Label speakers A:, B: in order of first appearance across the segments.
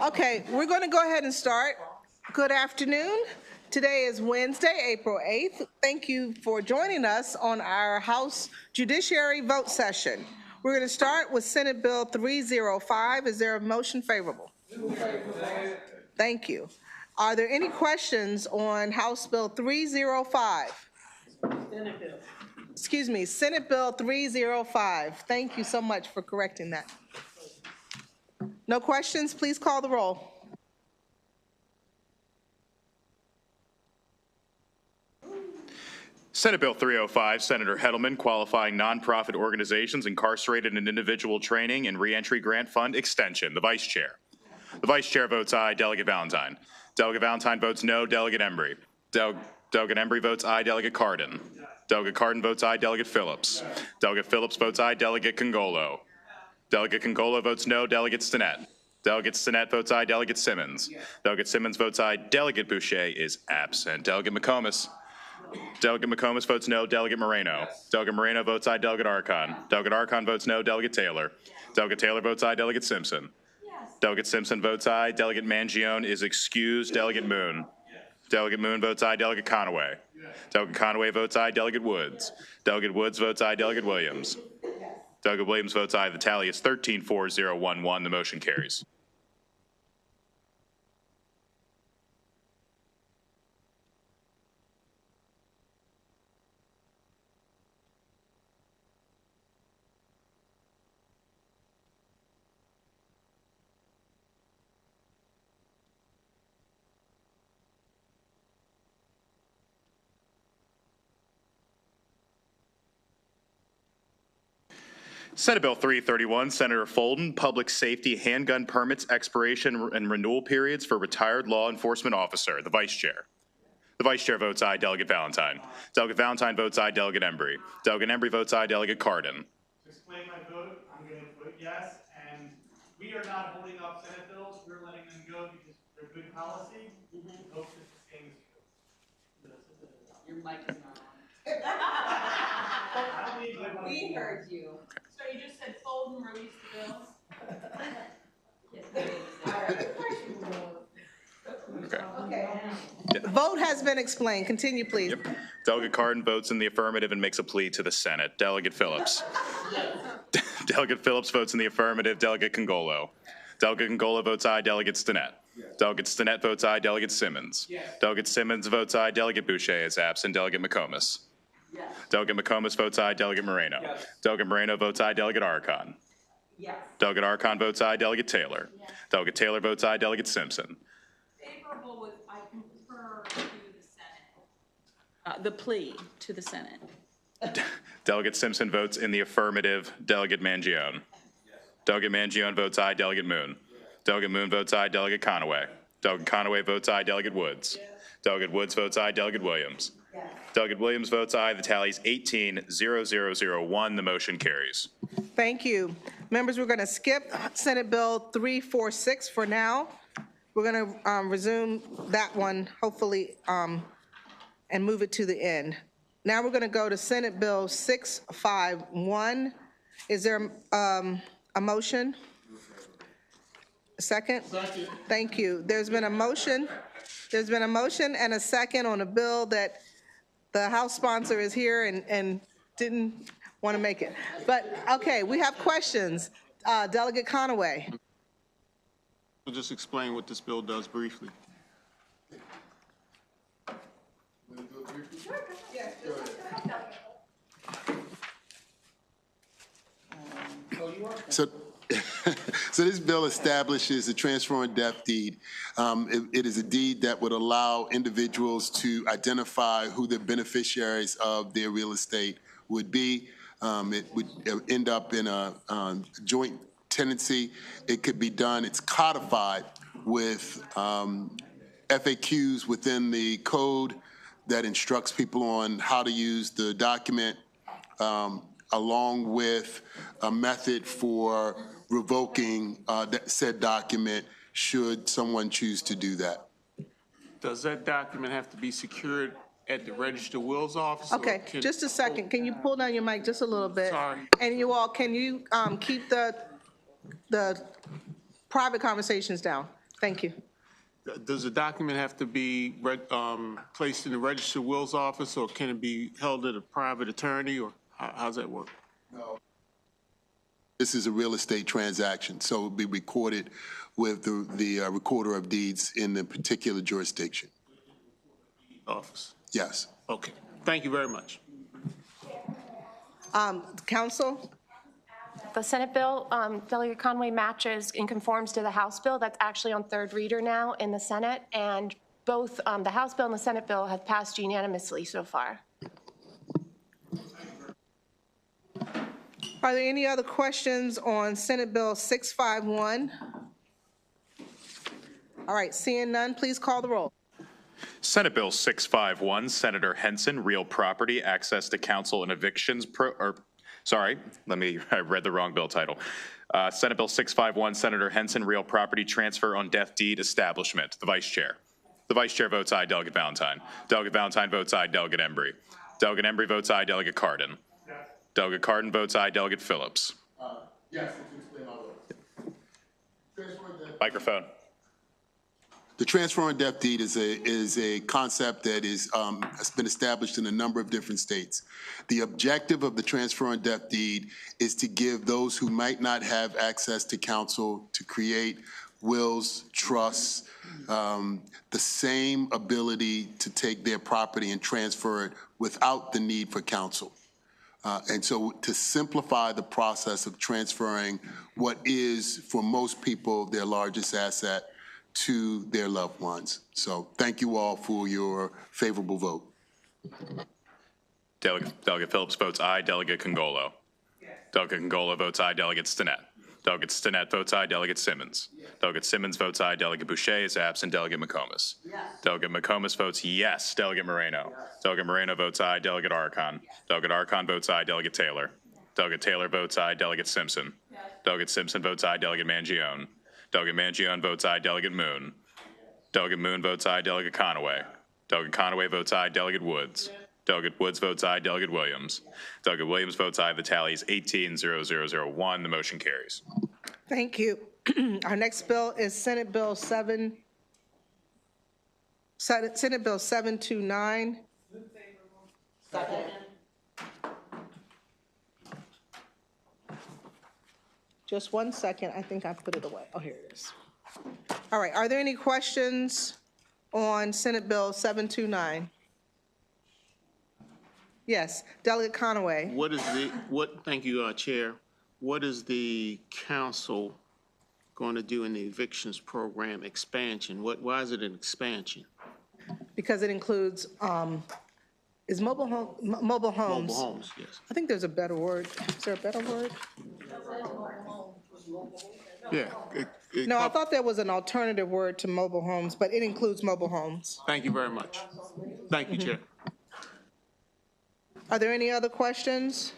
A: Okay, we're going to go ahead and start. Good afternoon. Today is Wednesday, April 8th. Thank you for joining us on our House Judiciary vote session. We're going to start with Senate Bill 305. Is there a motion favorable? Thank you. Are there any questions on House Bill 305? Senate Bill. Excuse me, Senate Bill 305. Thank you so much for correcting that. No questions? Please call the roll.
B: Senate Bill 305, Senator Heddleman, qualifying nonprofit organizations incarcerated in individual training and reentry grant fund extension. The Vice Chair. The Vice Chair votes aye. Delegate Valentine. Delegate Valentine votes no. Delegate Embry. Delegate Embry votes aye. Delegate Cardin. Delegate Cardin votes aye. Delegate Phillips. Delegate Phillips votes aye. Delegate Congolo. Delegate Congolo votes no. Delegate Stinnett. Delegate Stinnett votes aye. Delegate Simmons. Delegate Simmons votes aye. Delegate Boucher is absent. Delegate McComas. Delegate McComas votes no. Delegate Moreno. Delegate Moreno votes aye. Delegate Archon. Delegate Archon votes no. Delegate Taylor. Delegate Taylor votes aye. Delegate Simpson. Delegate Simpson votes aye. Delegate Mangione is excused. Delegate Moon. Delegate Moon votes aye. Delegate Conaway. Delegate Conaway votes aye. Delegate Woods. Delegate Woods votes aye. Delegate Williams. Delegate Williams votes aye. The tally is 13-4-0-1-1. The motion carries. Senate Bill 331, Senator Folden, Public Safety Handgun Permits Expiration and Renewal Periods for Retired Law Enforcement Officer. The Vice Chair. The Vice Chair votes aye. Delegate Valentine. Delegate Valentine votes aye. Delegate Embry. Delegate Embry votes aye. Delegate Cardin.
C: To explain my vote, I'm going to vote yes, and we are not holding up Senate bills. We're letting them go because they're good policy. We hope to sustain this.
D: Your mic is not on. We heard you.
E: So you just said fold and release the bills?
D: Yes.
A: Okay. The vote has been explained. Continue, please.
B: Yep. Delegate Cardin votes in the affirmative and makes a plea to the Senate. Delegate Phillips. Delegate Phillips votes in the affirmative. Delegate Congolo. Delegate Congolo votes aye. Delegate Stinnett. Delegate Stinnett votes aye. Delegate Simmons. Delegate Simmons votes aye. Delegate Boucher is absent. Delegate McComas.
D: Yes.
B: Delegate McComas votes aye. Delegate Moreno.
C: Yes.
B: Delegate Moreno votes aye. Delegate Archon.
D: Yes.
B: Delegate Archon votes aye. Delegate Taylor. Delegate Taylor votes aye. Delegate Simpson.
E: Favorable with, I concur to the Senate.
D: The plea to the Senate.
B: Delegate Simpson votes in the affirmative. Delegate Mangione. Delegate Mangione votes aye. Delegate Moon. Delegate Moon votes aye. Delegate Conaway. Delegate Conaway votes aye. Delegate Woods. Delegate Woods votes aye. Delegate Williams. Delegate Williams votes aye. The tally is 18-0-0-0-1. The motion carries.
A: Thank you. Members, we're going to skip Senate Bill 346 for now. We're going to resume that one, hopefully, and move it to the end. Now we're going to go to Senate Bill 651. Is there a motion? A second? Second. Thank you. There's been a motion. There's been a motion and a second on a bill that the House sponsor is here and didn't want to make it. But, okay, we have questions. Delegate Conaway.
F: I'll just explain what this bill does briefly. So this bill establishes a transfer on death deed. It is a deed that would allow individuals to identify who the beneficiaries of their real estate would be. It would end up in a joint tenancy. It could be done, it's codified with FAQs within the code that instructs people on how to use the document, along with a method for revoking said document should someone choose to do that. Does that document have to be secured at the Register of Wills office?
A: Okay, just a second. Can you pull down your mic just a little bit?
F: Sorry.
A: And you all, can you keep the private conversations down? Thank you.
G: Does the document have to be placed in the registered wills office, or can it be held at a private attorney, or how's that work?
F: This is a real estate transaction, so it will be recorded with the recorder of deeds in the particular jurisdiction.
G: Office.
F: Yes.
G: Okay. Thank you very much.
A: Counsel?
H: The Senate bill, Delegate Conway, matches and conforms to the House bill. That's actually on third reader now in the Senate, and both the House bill and the Senate bill have passed unanimously so far.
A: Are there any other questions on Senate Bill 651? All right, seeing none, please call the roll.
B: Senate Bill 651, Senator Henson, Real Property, Access to Counsel and Evictions, I read the wrong bill title. Senate Bill 651, Senator Henson, Real Property Transfer on Death Deed Establishment. The Vice Chair. The Vice Chair votes aye, Delegate Valentine. Delegate Valentine votes aye, Delegate Embry. Delegate Embry votes aye, Delegate Cardin. Delegate Cardin votes aye, Delegate Phillips.
F: Yes, to explain my vote.
B: Microphone.
F: The transfer on death deed is a concept that has been established in a number of different states. The objective of the transfer on death deed is to give those who might not have access to counsel to create wills, trusts, the same ability to take their property and transfer it without the need for counsel. And so to simplify the process of transferring what is, for most people, their largest asset to their loved ones. So thank you all for your favorable vote.
B: Delegate Phillips votes aye, Delegate Congolo. Delegate Congolo votes aye, Delegate Stinnett. Delegate Stinnett votes aye, Delegate Simmons. Delegate Simmons votes aye, Delegate Boucher is absent, Delegate McComas. Delegate McComas votes yes, Delegate Moreno. Delegate Moreno votes aye, Delegate Archon. Delegate Archon votes aye, Delegate Taylor. Delegate Taylor votes aye, Delegate Simpson. Delegate Simpson votes aye, Delegate Mangione. Delegate Mangione votes aye, Delegate Moon. Delegate Moon votes aye, Delegate Conaway. Delegate Conaway votes aye, Delegate Woods. Delegate Woods votes aye, Delegate Williams. Delegate Williams votes aye. The tally is 18-0-0-0-1. The motion carries.
A: Thank you. Our next bill is Senate Bill 729. Just 1 second, I think I put it away. Oh, here it is. All right, are there any questions on Senate Bill 729? Yes, Delegate Conaway.
G: Thank you, Chair. What is the council going to do in the evictions program expansion? Why is it an expansion?
A: Because it includes, is mobile homes.
G: Mobile homes, yes.
A: I think there's a better word. Is there a better word?
G: Yeah.
A: No, I thought there was an alternative word to mobile homes, but it includes mobile homes.
G: Thank you very much. Thank you, Chair.
A: Are there any other questions?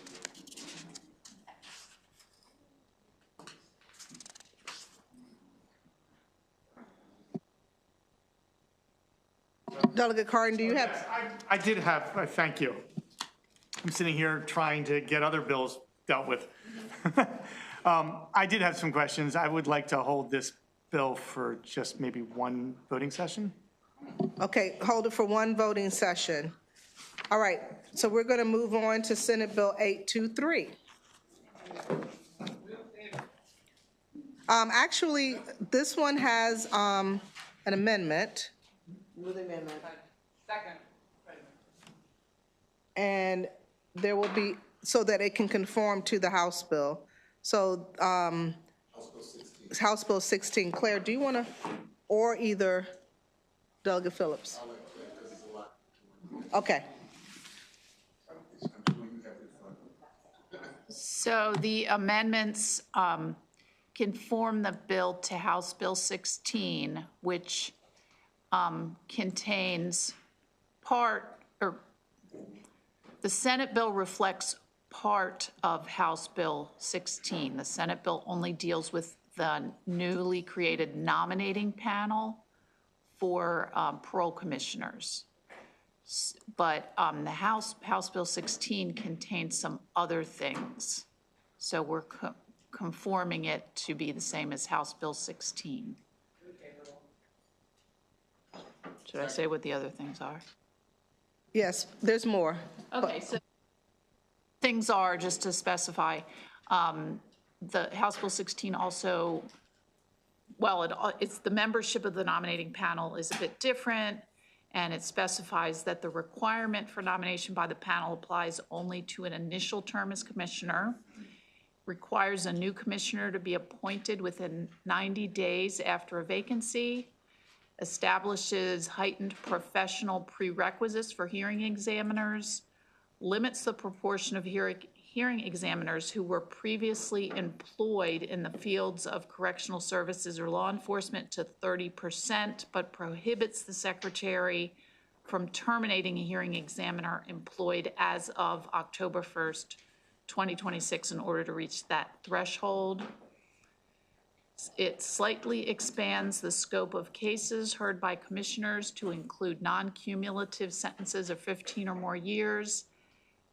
A: Delegate Cardin, do you have?
C: I did have, thank you. I'm sitting here trying to get other bills dealt with. I did have some questions. I would like to hold this bill for just maybe one voting session.
A: Okay, hold it for one voting session. All right, so we're going to move on to Senate Bill 823. Actually, this one has an amendment.
I: Move the amendment. Second.
A: And there will be, so that it can conform to the House bill. So House Bill 16. Claire, do you want to, or either Delegate Phillips? Okay.
J: So the amendments conform the bill to House Bill 16, which contains the Senate bill reflects part of House Bill 16. The Senate bill only deals with the newly created nominating panel for parole commissioners. But the House Bill 16 contains some other things. So we're conforming it to be the same as House Bill 16. Should I say what the other things are?
A: Yes, there's more.
J: Okay, so things are, just to specify, the House Bill 16 also, well, it's the membership of the nominating panel is a bit different, and it specifies that the requirement for nomination by the panel applies only to an initial term as commissioner, requires a new commissioner to be appointed within 90 days after a vacancy, establishes heightened professional prerequisites for hearing examiners, limits the proportion of hearing examiners who were previously employed in the fields of correctional services or law enforcement to 30%, but prohibits the secretary from terminating a hearing examiner employed as of October 1st, 2026 in order to reach that threshold. It slightly expands the scope of cases heard by commissioners to include non-cumulative sentences of 15 or more years,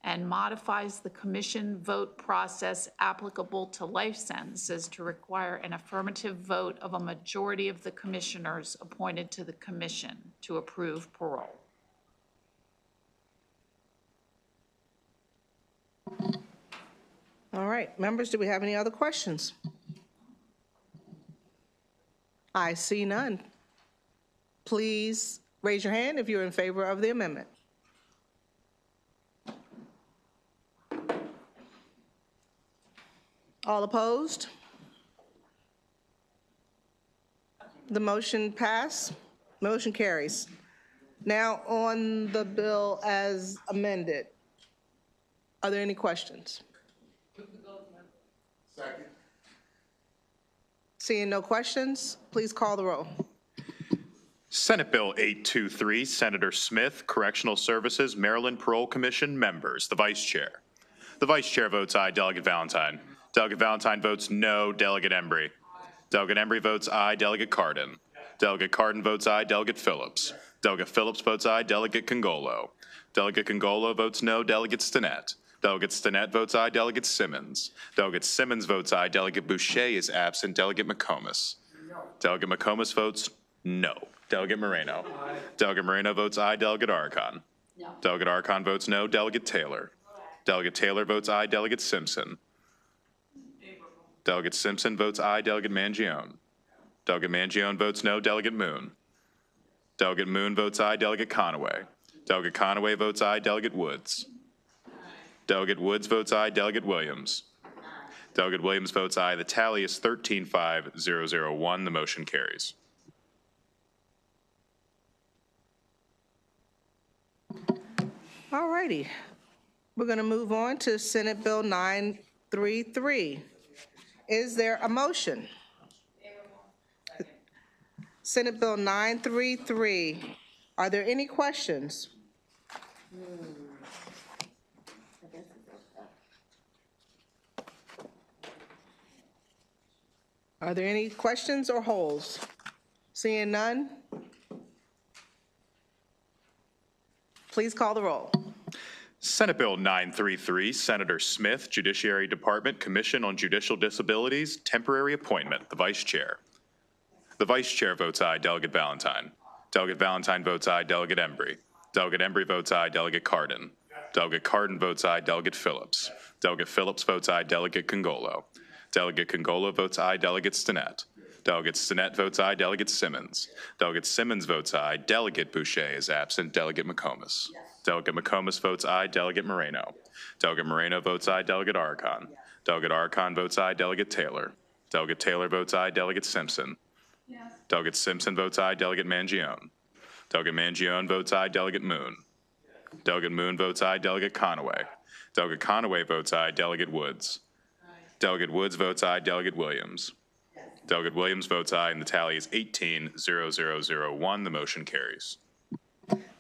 J: and modifies the commission vote process applicable to life sentences to require an affirmative vote of a majority of the commissioners appointed to the commission to approve parole.
A: All right, members, do we have any other questions? I see none. Please raise your hand if you're in favor of the amendment. All opposed? The motion passed. Motion carries. Now on the bill as amended. Are there any questions?
F: Second.
A: Seeing no questions, please call the roll.
B: Senate Bill 823, Senator Smith, Correctional Services, Maryland Parole Commission members. The Vice Chair. The Vice Chair votes aye. Delegate Valentine. Delegate Valentine votes no. Delegate Embry. Delegate Embry votes aye. Delegate Cardin. Delegate Cardin votes aye. Delegate Phillips. Delegate Phillips votes aye. Delegate Congolo. Delegate Congolo votes no. Delegate Stinnett. Delegate Stinnett votes aye. Delegate Simmons. Delegate Simmons votes aye. Delegate Boucher is absent. Delegate McComas. Delegate McComas votes no. Delegate Moreno. Delegate Moreno votes aye. Delegate Arcon. Delegate Arcon votes no. Delegate Taylor. Delegate Taylor votes aye. Delegate Simpson. Delegate Simpson votes aye. Delegate Mangione. Delegate Mangione votes no. Delegate Moon. Delegate Moon votes aye. Delegate Conaway. Delegate Conaway votes aye. Delegate Woods. Delegate Woods votes aye. Delegate Williams. Delegate Williams votes aye. The tally is 13-5-001. The motion carries.
A: All righty. We're going to move on to Senate Bill 933. Is there a motion? Senate Bill 933. Are there any questions? Are there any questions or holds? Seeing none? Please call the roll.
B: Senate Bill 933, Senator Smith, Judiciary Department, Commission on Judicial Disabilities, temporary appointment. The Vice Chair. The Vice Chair votes aye. Delegate Valentine. Delegate Valentine votes aye. Delegate Embry. Delegate Embry votes aye. Delegate Cardin. Delegate Cardin votes aye. Delegate Phillips. Delegate Phillips votes aye. Delegate Congolo. Delegate Congolo votes aye. Delegate Stinnett. Delegate Stinnett votes aye. Delegate Simmons. Delegate Simmons votes aye. Delegate Boucher is absent. Delegate McComas. Delegate McComas votes aye. Delegate Moreno. Delegate Moreno votes aye. Delegate Arcon. Delegate Arcon votes aye. Delegate Taylor. Delegate Taylor votes aye. Delegate Simpson. Delegate Simpson votes aye. Delegate Mangione. Delegate Mangione votes aye. Delegate Moon. Delegate Moon votes aye. Delegate Conaway. Delegate Conaway votes aye. Delegate Woods. Delegate Woods votes aye. Delegate Williams. Delegate Williams votes aye, and the tally is 18-0-0-0-1. The motion carries.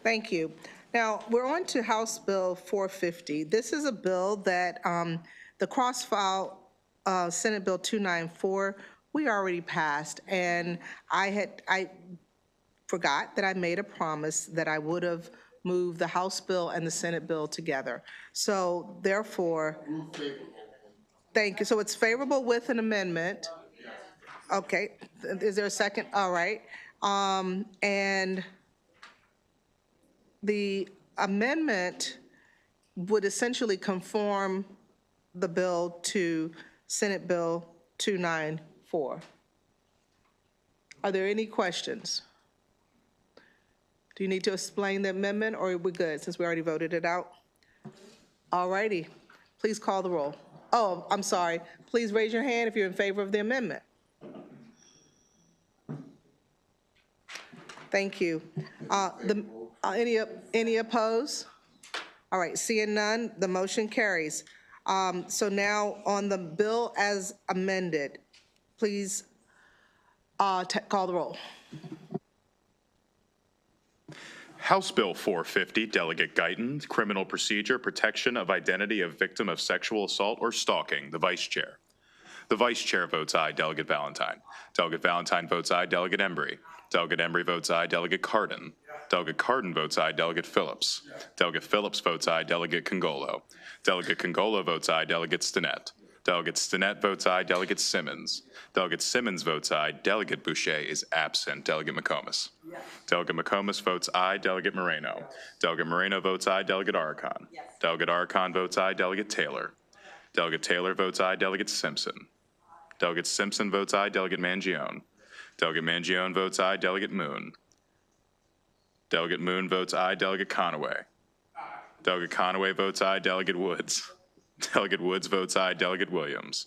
A: Thank you. Now, we're on to House Bill 450. This is a bill that the cross-file Senate Bill 294, we already passed, and I forgot that I made a promise that I would have moved the House bill and the Senate bill together. So therefore, thank you. So it's favorable with an amendment. Okay, is there a second? All right. And the amendment would essentially conform the bill to Senate Bill 294. Are there any questions? Do you need to explain the amendment, or are we good since we already voted it out? All righty. Please call the roll. Oh, I'm sorry. Please raise your hand if you're in favor of the amendment. Thank you. Any opposed? All right, seeing none, the motion carries. So now on the bill as amended, please call the roll.
B: House Bill 450, Delegate Guyton, Criminal Procedure, Protection of Identity of Victim of Sexual Assault or Stalking, the Vice Chair. The Vice Chair votes aye, Delegate Valentine. Delegate Valentine votes aye, Delegate Embry. Delegate Embry votes aye, Delegate Cardin. Delegate Cardin votes aye, Delegate Phillips. Delegate Phillips votes aye, Delegate Congolo. Delegate Congolo votes aye, Delegate Stinnett. Delegate Stinnett votes aye, Delegate Simmons. Delegate Simmons votes aye, Delegate Boucher is absent, Delegate McComas. Delegate McComas votes aye, Delegate Moreno. Delegate Moreno votes aye, Delegate Arcon. Delegate Arcon votes aye, Delegate Taylor. Delegate Taylor votes aye, Delegate Simpson. Delegate Simpson votes aye, Delegate Mangione. Delegate Mangione votes aye, Delegate Moon. Delegate Moon votes aye, Delegate Conaway. Delegate Conaway votes aye, Delegate Woods. Delegate Woods votes aye, Delegate Williams.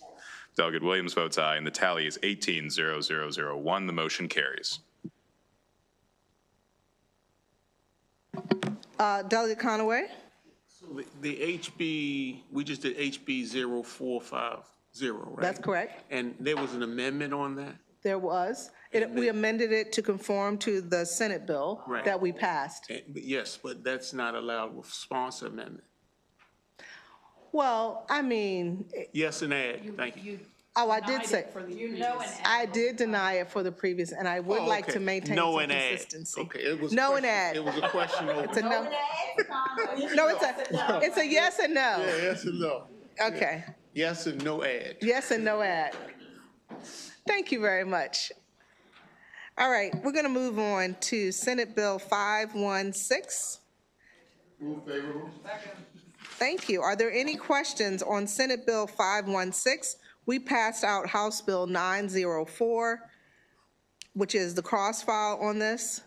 B: Delegate Williams votes aye, and the tally is 18-0-0-0-1. The motion carries.
A: Delegate Conaway?
G: The HB, we just did HB 0450, right?
A: That's correct.
G: And there was an amendment on that?
A: There was. We amended it to conform to the Senate bill
G: Right.
A: that we passed.
G: Yes, but that's not allowed with sponsor amendment.
A: Well, I mean,
G: Yes, and add, thank you.
A: oh, I did say,
D: No, and
A: I did deny it for the previous, and I would
G: Oh,
A: like
G: okay.
A: to maintain
G: No
A: some
G: and add.
A: consistency.
G: Okay, it was. a
A: No and
G: question-
A: add.
G: It was a question over.
A: It's a no. No, it's a yes and no.
G: Yeah, yes and no.
A: Okay.
G: Yes and no add.
A: Yes and no add. Thank you very much. All right, we're going to move on to Senate Bill 516.
F: Move favorable.
A: Thank you. Are there any questions on Senate Bill 516? We passed out House Bill 904, which is the cross-file on this.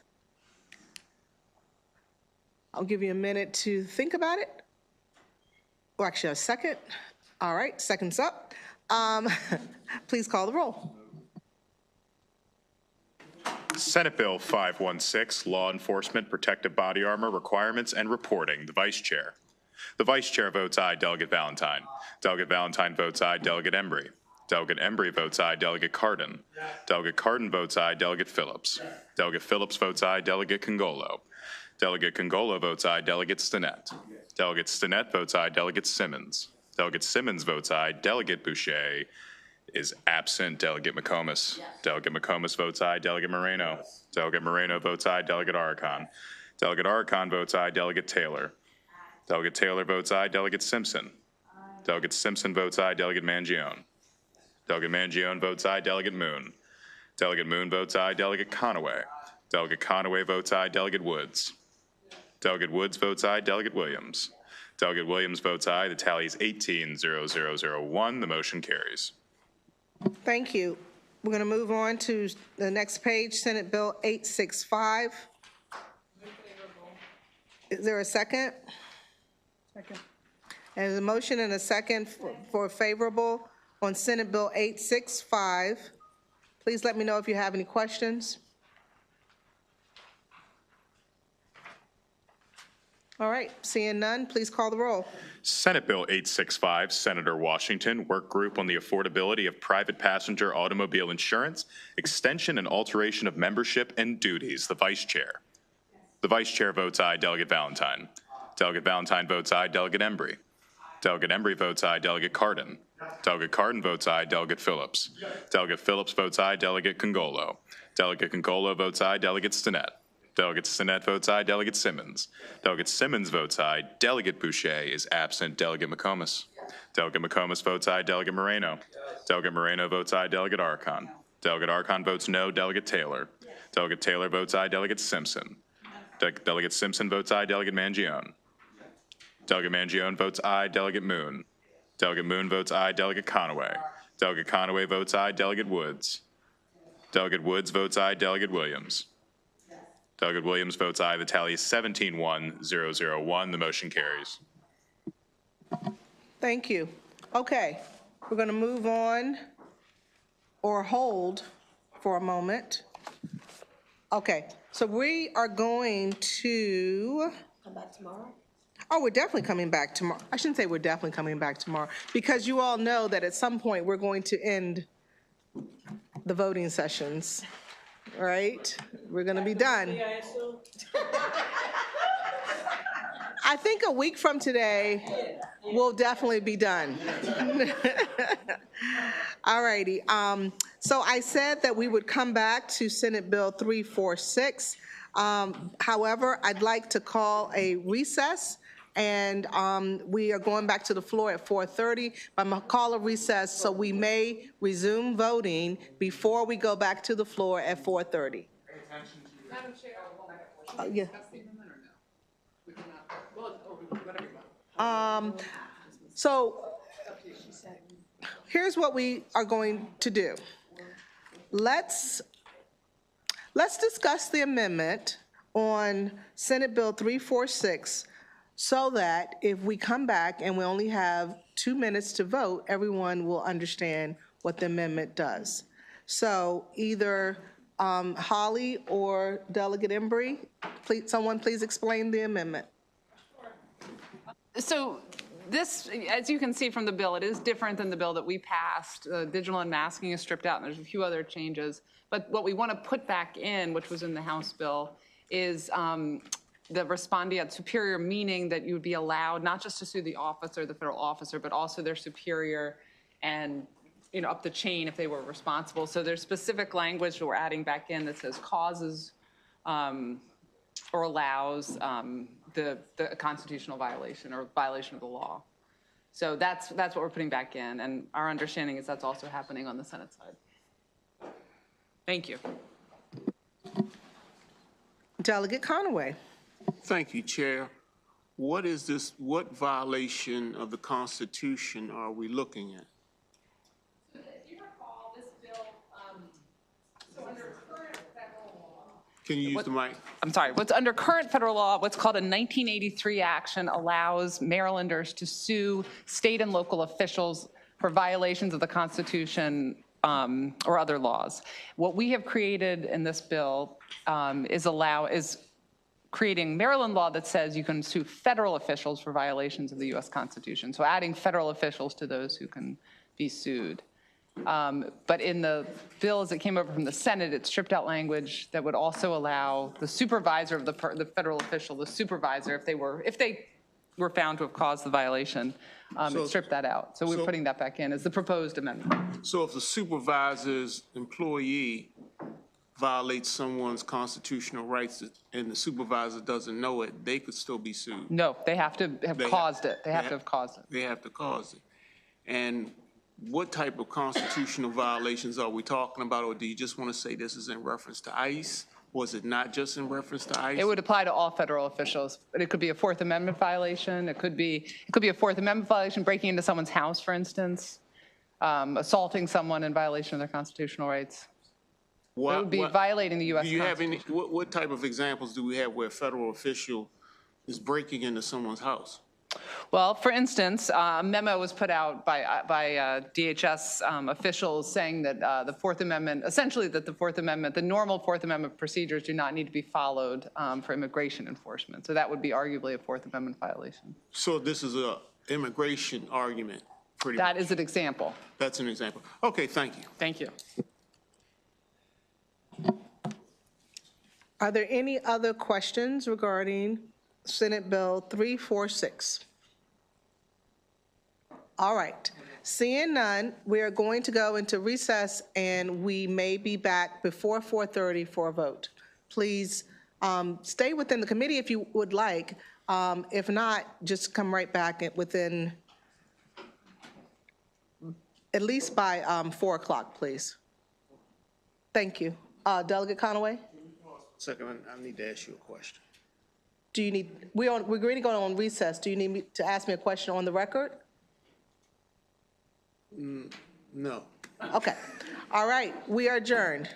A: I'll give you a minute to think about it. Or actually, a second. All right, seconds up. Please call the roll.
B: Senate Bill 516, Law Enforcement Protective Body Armor Requirements and Reporting, the Vice Chair. The Vice Chair votes aye, Delegate Valentine. Delegate Valentine votes aye, Delegate Embry. Delegate Embry votes aye, Delegate Cardin. Delegate Cardin votes aye, Delegate Phillips. Delegate Phillips votes aye, Delegate Congolo. Delegate Congolo votes aye, Delegate Stinnett. Delegate Stinnett votes aye, Delegate Simmons. Delegate Simmons votes aye, Delegate Boucher is absent, Delegate McComas. Delegate McComas votes aye, Delegate Moreno. Delegate Moreno votes aye, Delegate Arcon. Delegate Arcon votes aye, Delegate Taylor. Delegate Taylor votes aye, Delegate Simpson. Delegate Simpson votes aye, Delegate Mangione. Delegate Mangione votes aye, Delegate Moon. Delegate Moon votes aye, Delegate Conaway. Delegate Conaway votes aye, Delegate Woods. Delegate Woods votes aye, Delegate Williams. Delegate Williams votes aye. The tally is 18-0-0-0-1. The motion carries.
A: Thank you. We're going to move on to the next page, Senate Bill 865. Is there a second? Second. And there's a motion and a second for favorable on Senate Bill 865. Please let me know if you have any questions. All right, seeing none, please call the roll.
B: Senate Bill 865, Senator Washington, Work Group on the Affordability of Private Passenger Automobile Insurance, Extension and Alteration of Membership and Duties, the Vice Chair. The Vice Chair votes aye, Delegate Valentine. Delegate Valentine votes aye, Delegate Embry. Delegate Embry votes aye, Delegate Cardin. Delegate Cardin votes aye, Delegate Phillips. Delegate Phillips votes aye, Delegate Congolo. Delegate Congolo votes aye, Delegate Stinnett. Delegate Stinnett votes aye, Delegate Simmons. Delegate Simmons votes aye, Delegate Boucher is absent, Delegate McComas. Delegate McComas votes aye, Delegate Moreno. Delegate Moreno votes aye, Delegate Arcon. Delegate Arcon votes no, Delegate Taylor. Delegate Taylor votes aye, Delegate Simpson. Delegate Simpson votes aye. Delegate Mangione. Delegate Mangione votes aye. Delegate Moon. Delegate Moon votes aye. Delegate Conaway. Delegate Conaway votes aye. Delegate Woods. Delegate Woods votes aye. Delegate Williams. Delegate Williams votes aye. The tally is 17-1-001. The motion carries.
A: Thank you. Okay, we're going to move on or hold for a moment. Okay, so we are going to.
I: Come back tomorrow?
A: Oh, we're definitely coming back tomorrow. I shouldn't say we're definitely coming back tomorrow, because you all know that at some point we're going to end the voting sessions, right? We're going to be done. I think a week from today, we'll definitely be done. All righty. So I said that we would come back to Senate Bill 346. However, I'd like to call a recess, and we are going back to the floor at 4:30. I'm going to call a recess so we may resume voting before we go back to the floor at 4:30.
I: Madam Chair,
A: Yeah. So here's what we are going to do. Let's discuss the amendment on Senate Bill 346 so that if we come back and we only have 2 minutes to vote, everyone will understand what the amendment does. So either Holly or Delegate Embry, someone please explain the amendment.
K: So this, as you can see from the bill, it is different than the bill that we passed. Digital unmasking is stripped out, and there's a few other changes. But what we want to put back in, which was in the House bill, is the respondeat superior, meaning that you would be allowed not just to sue the officer, the federal officer, but also their superior and, you know, up the chain if they were responsible. So there's specific language that we're adding back in that says causes or allows the constitutional violation or violation of the law. So that's what we're putting back in, and our understanding is that's also happening on the Senate side. Thank you.
A: Delegate Conaway.
G: Thank you, Chair. What is this, what violation of the Constitution are we looking at?
E: If you recall, this bill, so under current federal law.
G: Can you use the mic?
K: I'm sorry, what's under current federal law, what's called a 1983 action allows Marylanders to sue state and local officials for violations of the Constitution or other laws. What we have created in this bill is creating Maryland law that says you can sue federal officials for violations of the U.S. Constitution. So adding federal officials to those who can be sued. But in the bill as it came over from the Senate, it stripped out language that would also allow the supervisor of the federal official, the supervisor, if they were found to have caused the violation, it stripped that out. So we're putting that back in as the proposed amendment.
G: So if the supervisor's employee violates someone's constitutional rights and the supervisor doesn't know it, they could still be sued?
K: No, they have to have caused it. They have to have caused it.
G: They have to cause it. And what type of constitutional violations are we talking about, or do you just want to say this is in reference to ICE? Was it not just in reference to ICE?
K: It would apply to all federal officials, but it could be a Fourth Amendment violation. It could be a Fourth Amendment violation, breaking into someone's house, for instance, assaulting someone in violation of their constitutional rights. It would be violating the U.S.
G: Do you have
K: Constitution.
G: any? What type of examples do we have where a federal official is breaking into someone's house?
K: Well, for instance, a memo was put out by DHS officials saying that the Fourth Amendment, essentially that the Fourth Amendment, the normal Fourth Amendment procedures do not need to be followed for immigration enforcement. So that would be arguably a Fourth Amendment violation.
G: So this is an immigration argument, pretty much?
K: That is an example.
G: That's an example. Okay, thank you.
K: Thank you.
A: Are there any other questions regarding Senate Bill 346? All right. Seeing none, we are going to go into recess, and we may be back before 4:30 for a vote. Please stay within the committee if you would like. If not, just come right back within, at least by 4 o'clock, please. Thank you. Delegate Conaway?
G: Second, I need to ask you a question.
A: do you need, we're going to go on recess. Do you need me to ask me a question on the record?
G: No.
A: Okay. All right, we are adjourned.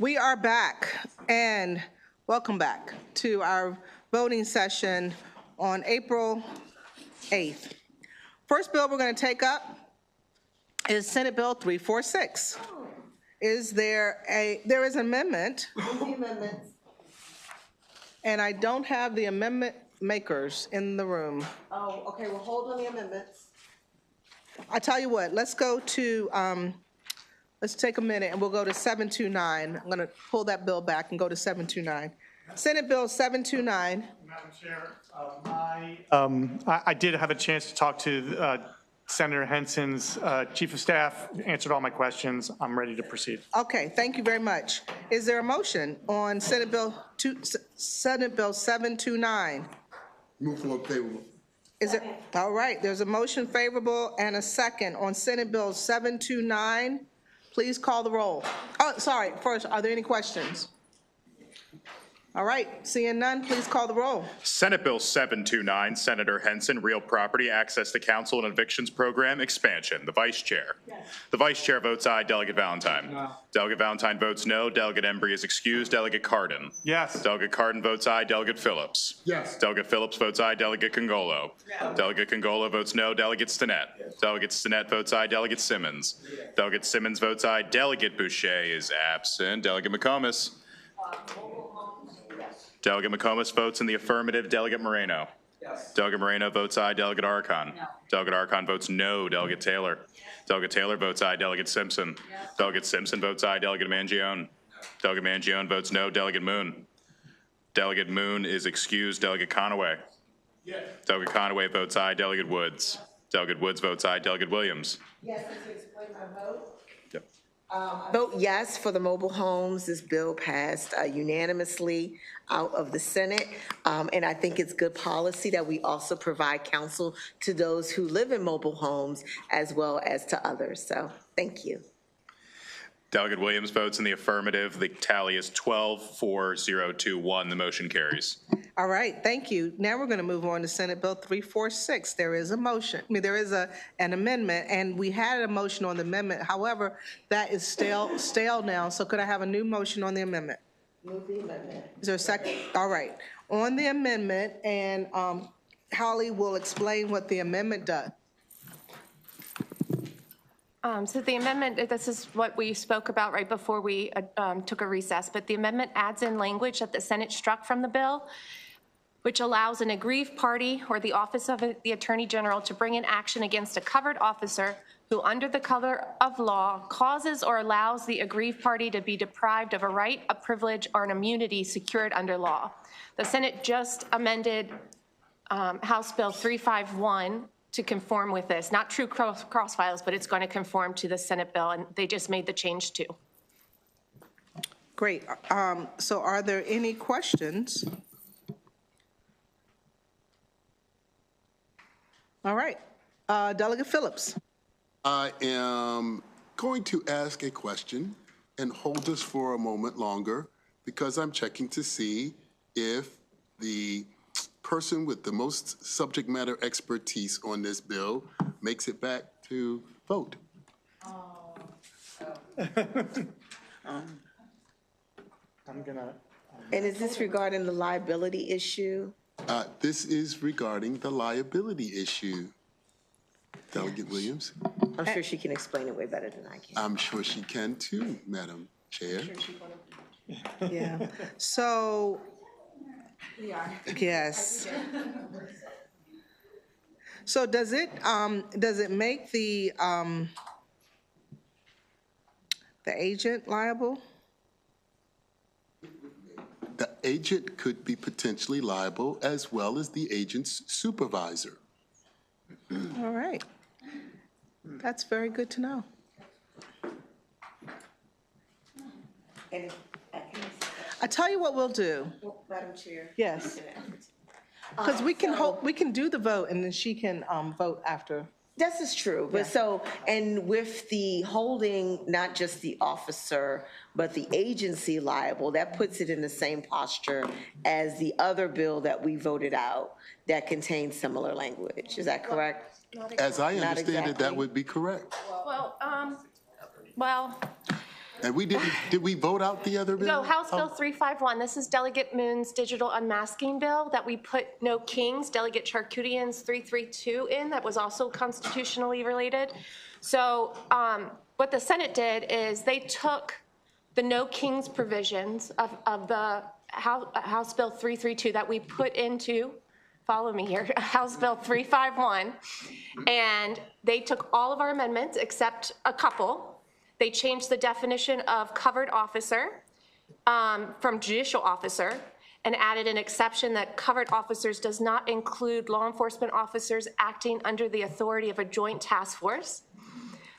A: We are back, and welcome back to our voting session on April 8th. First bill we're going to take up is Senate Bill 346. There is an amendment. And I don't have the amendment makers in the room.
I: Oh, okay, well, hold on the amendments.
A: I tell you what, let's go to, let's take a minute and we'll go to 729. I'm going to pull that bill back and go to 729. Senate Bill 729.
C: Madam Chair, I did have a chance to talk to Senator Henson's Chief of Staff, answered all my questions. I'm ready to proceed.
A: Okay, thank you very much. Is there a motion on Senate Bill 729?
F: Move for favorable.
A: Is it, all right, there's a motion favorable and a second on Senate Bill 729. Please call the roll. Oh, sorry, first, are there any questions? All right, seeing none, please call the roll.
B: Senate Bill 729, Senator Henson, Real Property Access to Counsel and Evictions Program Expansion. The Vice Chair. Yes. The Vice Chair votes aye. Delegate Valentine. No. Delegate Valentine votes no. Delegate Embry is excused. Delegate Cardin.
C: Yes.
B: Delegate Cardin votes aye. Delegate Phillips.
F: Yes.
B: Delegate Phillips votes aye. Delegate Congolo. No. Delegate Congolo votes no. Delegate Stinnett. Yes. Delegate Stinnett votes aye. Delegate Simmons. Yes. Delegate Simmons votes aye. Delegate Boucher is absent. Delegate McComas. Delegate McComas votes in the affirmative. Delegate Moreno. Yes. Delegate Moreno votes aye. Delegate Archon. No. Delegate Archon votes no. Delegate Taylor. Yes. Delegate Taylor votes aye. Delegate Simpson. Yes. Delegate Simpson votes aye. Delegate Mangione. No. Delegate Mangione votes no. Delegate Moon. Delegate Moon is excused. Delegate Conaway. Yes. Delegate Conaway votes aye. Delegate Woods. Delegate Woods votes aye. Delegate Williams.
I: Yes, to explain my vote.
B: Yep.
I: Vote yes for the mobile homes. This bill passed unanimously out of the Senate. And I think it's good policy that we also provide counsel to those who live in mobile homes as well as to others. So thank you.
B: Delegate Williams votes in the affirmative. The tally is 12-4-0-2-1. The motion carries.
A: All right, thank you. Now we're going to move on to Senate Bill 346. There is a motion, there is an amendment, and we had a motion on the amendment. However, that is stale now, so could I have a new motion on the amendment?
I: Move the amendment.
A: Is there a second? All right. On the amendment, and Holly will explain what the amendment does.
H: So the amendment, this is what we spoke about right before we took a recess, but the amendment adds in language that the Senate struck from the bill, which allows an aggrieved party or the Office of the Attorney General to bring an action against a covered officer who, under the color of law, causes or allows the aggrieved party to be deprived of a right, a privilege, or an immunity secured under law. The Senate just amended House Bill 351 to conform with this. Not true cross files, but it's going to conform to the Senate bill, and they just made the change too.
A: Great. So are there any questions? All right. Delegate Phillips.
F: I am going to ask a question and hold this for a moment longer because I'm checking to see if the person with the most subject matter expertise on this bill makes it back to vote.
C: I'm gonna.
I: And is this regarding the liability issue?
F: This is regarding the liability issue. Delegate Williams?
I: I'm sure she can explain it way better than I can.
F: I'm sure she can too, Madam Chair.
A: Yeah. So, yes. So does it make the agent liable?
F: The agent could be potentially liable as well as the agent's supervisor.
A: All right. That's very good to know. I tell you what we'll do.
I: Madam Chair.
A: Yes. Because we can do the vote and then she can vote after.
I: This is true, but so, and with the holding not just the officer, but the agency liable, that puts it in the same posture as the other bill that we voted out that contains similar language. Is that correct?
F: As I understand it, that would be correct.
H: Well,
F: And did we vote out the other bill?
H: No, House Bill 351, this is Delegate Moon's digital unmasking bill that we put No Kings, Delegate Charkoudian's 332 in, that was also constitutionally related. So what the Senate did is they took the No Kings provisions of the House Bill 332 that we put into, follow me here, House Bill 351, and they took all of our amendments except a couple. They changed the definition of covered officer from judicial officer and added an exception that covered officers does not include law enforcement officers acting under the authority of a joint task force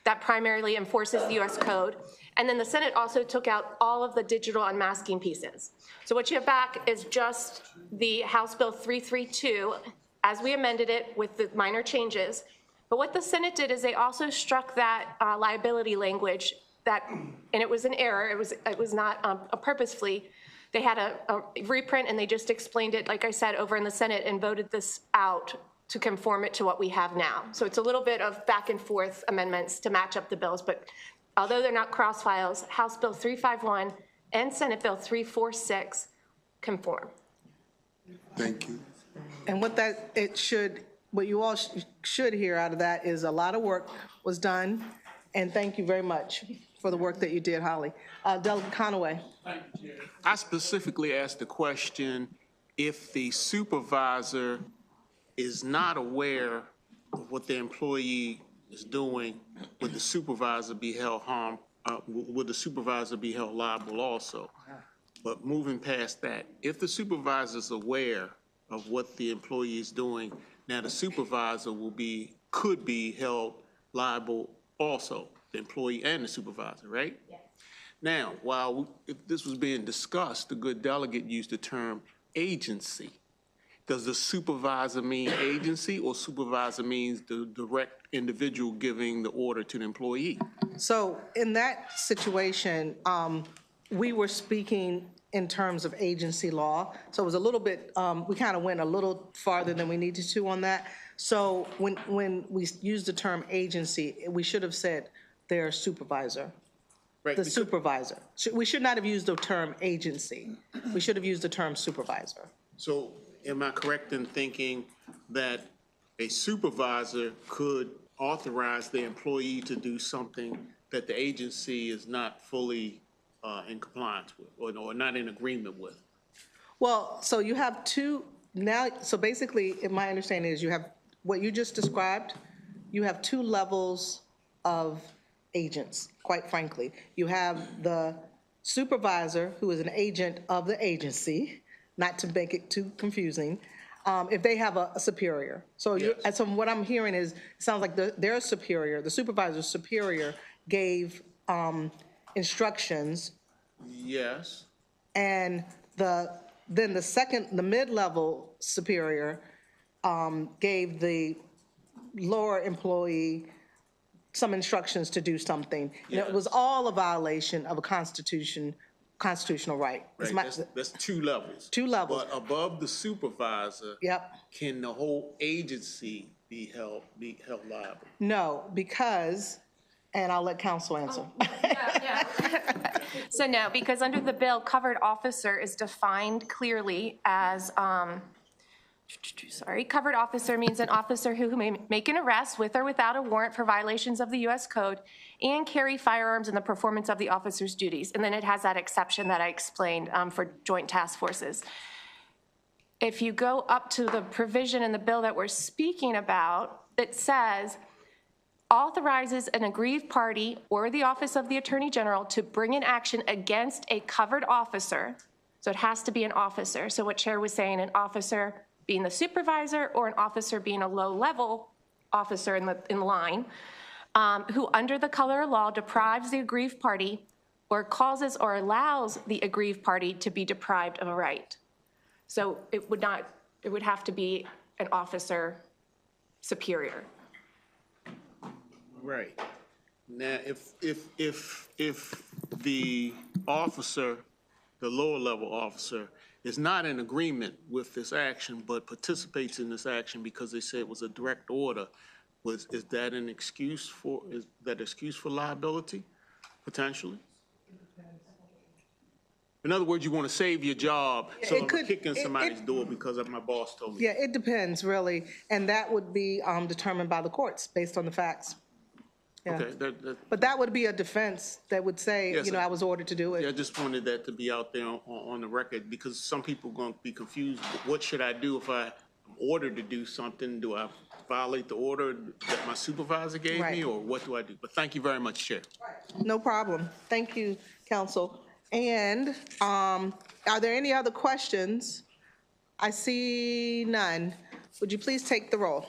H: that primarily enforces the U.S. Code. And then the Senate also took out all of the digital unmasking pieces. So what you have back is just the House Bill 332 as we amended it with the minor changes. But what the Senate did is they also struck that liability language that, and it was an error, it was not purposefully. They had a reprint and they just explained it, like I said, over in the Senate and voted this out to conform it to what we have now. So it's a little bit of back and forth amendments to match up the bills, but although they're not cross files, House Bill 351 and Senate Bill 346 conform.
F: Thank you.
A: And what you all should hear out of that is a lot of work was done, and thank you very much for the work that you did, Holly. Delegate Conaway.
G: I specifically asked the question if the supervisor is not aware of what the employee is doing, would the supervisor be held liable also? But moving past that, if the supervisor is aware of what the employee is doing, now the supervisor could be held liable also, the employee and the supervisor, right? Yes. Now, if this was being discussed, the good delegate used the term agency. Does the supervisor mean agency, or supervisor means the direct individual giving the order to the employee?
A: So in that situation, we were speaking in terms of agency law. So it was a little bit, we kind of went a little farther than we needed to on that. So when we used the term agency, we should have said their supervisor. Right, the supervisor. We should not have used the term agency. We should have used the term supervisor.
G: So am I correct in thinking that a supervisor could authorize the employee to do something that the agency is not fully in compliance with, or not in agreement with?
A: Well, so you have two now. So basically, my understanding is you have what you just described. You have two levels of agents, quite frankly. You have the supervisor, who is an agent of the agency, not to make it too confusing, if they have a superior. So, yes. So what I'm hearing is, it sounds like their superior, the supervisor's superior, gave instructions.
G: Yes.
A: And then the mid-level superior gave the lower employee some instructions to do something. Yes. And it was all a violation of a constitutional right.
G: Right. That's two levels.
A: Two levels.
G: But above the supervisor,
A: yep, can
G: the whole agency be held liable?
A: No, because, and I'll let counsel answer.
H: So no, because under the bill, covered officer is defined clearly as, covered officer means an officer who may make an arrest with or without a warrant for violations of the U.S. Code and carry firearms in the performance of the officer's duties. And then it has that exception that I explained for joint task forces. If you go up to the provision in the bill that we're speaking about, it says, authorizes an aggrieved party or the office of the Attorney General to bring an action against a covered officer. So it has to be an officer. So what Chair was saying, an officer being the supervisor or an officer being a low-level officer in line, who under the color of law deprives the aggrieved party or causes or allows the aggrieved party to be deprived of a right. So it would have to be an officer superior.
G: Right. Now, if the officer, the lower level officer, is not in agreement with this action but participates in this action because they say it was a direct order, is that an excuse for liability, potentially? In other words, you want to save your job, so
A: It
G: I'm
A: could-
G: kicking
A: it-
G: somebody's door because of my boss told me.
A: Yeah, it depends, really, and that would be determined by the courts based on the facts. Yeah.
G: Okay,
A: But that would be a defense that would say,
G: Yes,
A: you know,
G: sir.
A: I was ordered to do
G: yeah, I
A: it.
G: just wanted that to be out there on the record, because some people are going to be confused. What should I do if I'm ordered to do something? Do I violate the order that my supervisor gave me,
A: Right.
G: or what do I do? But thank you very much, Chair.
A: No problem. Thank you, counsel. And are there any other questions? I see none. Would you please take the roll?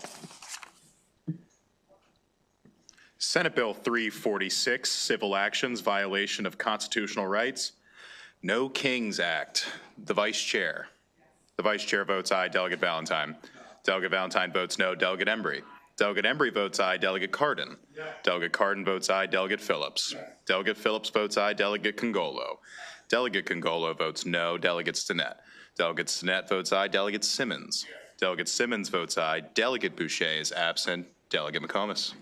B: Senate Bill 346, Civil Actions, Violation of Constitutional Rights. No Kings Act. The Vice Chair. The Vice Chair votes aye. Delegate Valentine. Delegate Valentine votes no. Delegate Embry. Delegate Embry votes aye. Delegate Cardin. Delegate Cardin votes aye. Delegate Phillips. Delegate Phillips votes aye. Delegate Congolo. Delegate Congolo votes no. Delegate Stinnett. Delegate Stinnett votes aye. Delegate Simmons. Delegate Simmons votes aye. Delegate Boucher is absent. Delegate McComas.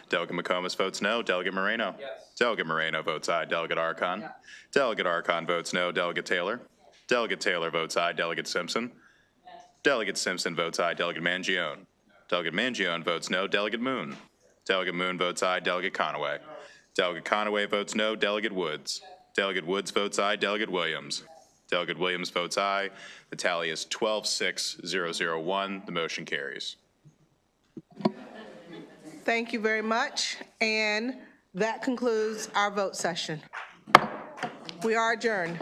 B: Delegate McComas votes no. Delegate Moreno. Delegate Moreno votes aye. Delegate Archon. Delegate Archon votes no. Delegate Taylor. Delegate Taylor votes aye. Delegate Simpson. Delegate Simpson votes aye. Delegate Mangione. Delegate Mangione votes no. Delegate Moon. Delegate Moon votes aye. Delegate Conaway. Delegate Conaway votes no. Delegate Woods. Delegate Woods votes aye. Delegate Williams. Delegate Williams votes aye. The tally is 12-6-001. The motion carries.
A: Thank you very much. And that concludes our vote session. We are adjourned.